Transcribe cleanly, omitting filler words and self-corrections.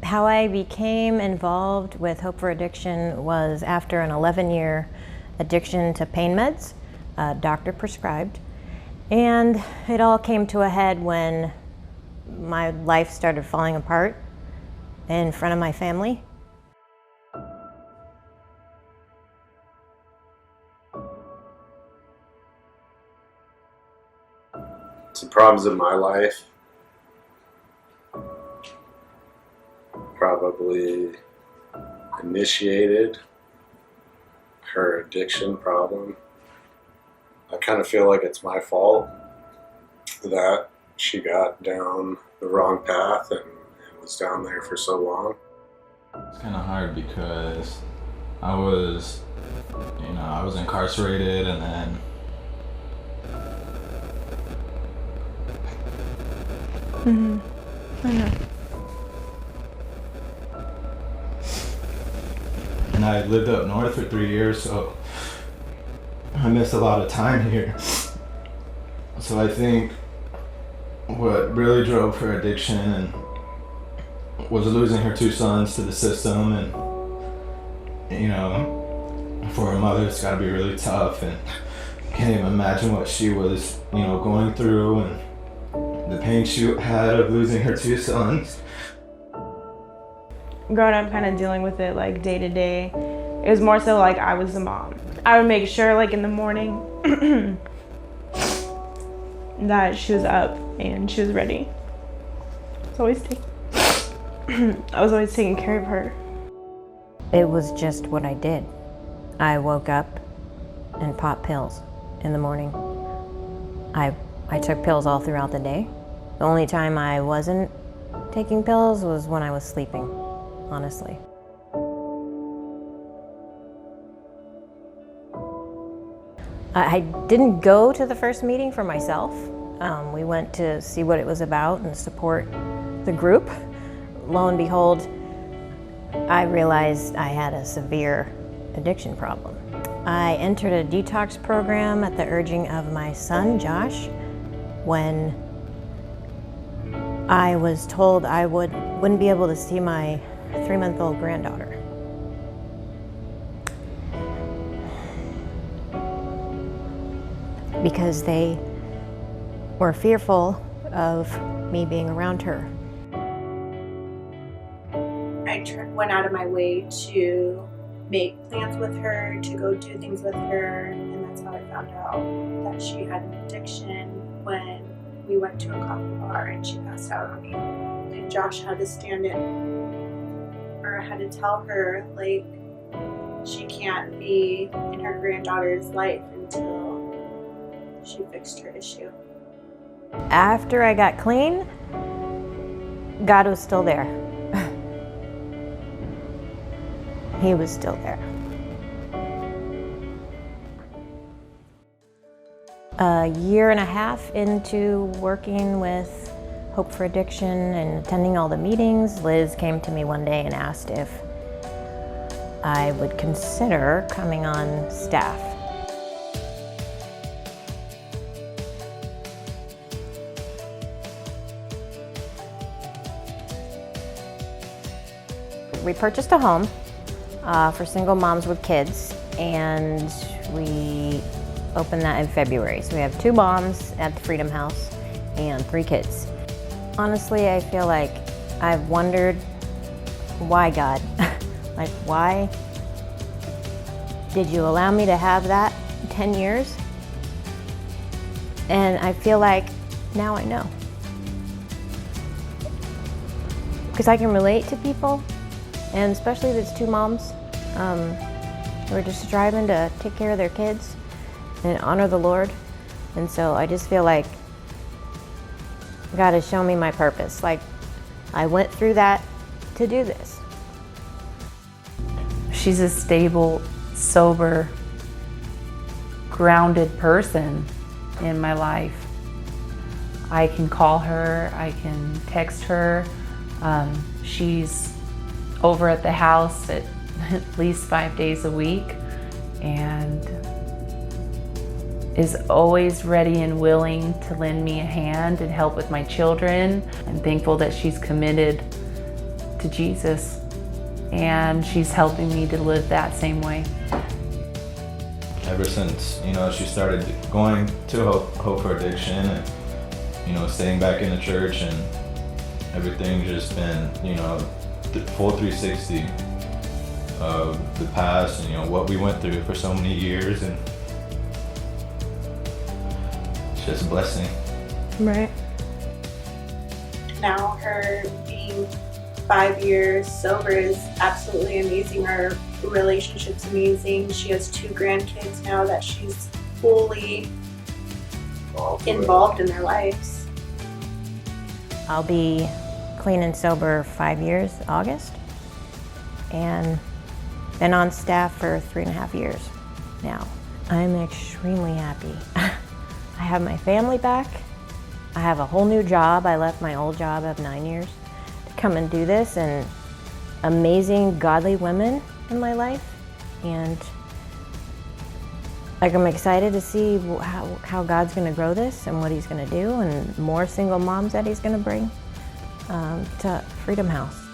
How I became involved with Hope for Addiction was after an 11-year addiction to pain meds, doctor prescribed. And it all came to a head when my life started falling apart in front of my family. Some problems in my life probably initiated her addiction problem. I kind of feel like it's my fault that she got down the wrong path and was down there for so long. It's kind of hard because I was incarcerated, and then I know. And I lived up north for 3 years, so I missed a lot of time here. So I think what really drove her addiction was losing her 2 sons to the system, and for a mother it's got to be really tough, and I can't even imagine what she was going through and the pain she had of losing her 2 sons. Growing up kind of dealing with it like day to day, it was more so like I was the mom. I would make sure like in the morning that she was up and she was ready. I was always taking care of her. It was just what I did. I woke up and popped pills in the morning. I took pills all throughout the day. The only time I wasn't taking pills was when I was sleeping, honestly. I didn't go to the first meeting for myself. We went to see what it was about and support the group. Lo and behold, I realized I had a severe addiction problem. I entered a detox program at the urging of my son, Josh, when I was told I wouldn't be able to see my 3-month-old granddaughter. Because they were fearful of me being around her. I went out of my way to make plans with her, to go do things with her, and that's how I found out that she had an addiction when we went to a coffee bar and she passed out on me. And Josh had to stand in, or had to tell her, like, she can't be in her granddaughter's life until she fixed her issue. After I got clean, God was still there. He was still there. A year and a half into working with Hope for Addiction and attending all the meetings, Liz came to me one day and asked if I would consider coming on staff. We purchased a home for single moms with kids, and we opened that in February. So we have 2 moms at the Freedom House and 3 kids. Honestly, I feel like I've wondered, why, God? Like, why did you allow me to have that 10 years? And I feel like now I know. Because I can relate to people, and especially if it's 2 moms who are just striving to take care of their kids and honor the Lord. And so I just feel like God has shown me my purpose. Like, I went through that to do this. She's a stable, sober, grounded person in my life. I can call her, I can text her. She's over at the house at least 5 days a week and is always ready and willing to lend me a hand and help with my children. I'm thankful that she's committed to Jesus, and she's helping me to live that same way. Ever since, she started going to Hope for Addiction and, staying back in the church, and everything's just been, the full 360 of the past and, what we went through for so many years, and it's just a blessing. Right. Now her being 5 years sober is absolutely amazing. Our relationship's amazing. She has 2 grandkids now that she's fully involved in their lives. I'll be clean and sober 5 years, August, and been on staff for 3.5 years now. I'm extremely happy. I have my family back. I have a whole new job. I left my old job of 9 years to come and do this, and amazing, godly women in my life. And I'm excited to see how God's gonna grow this and what he's gonna do, and more single moms that he's gonna bring to Freedom House.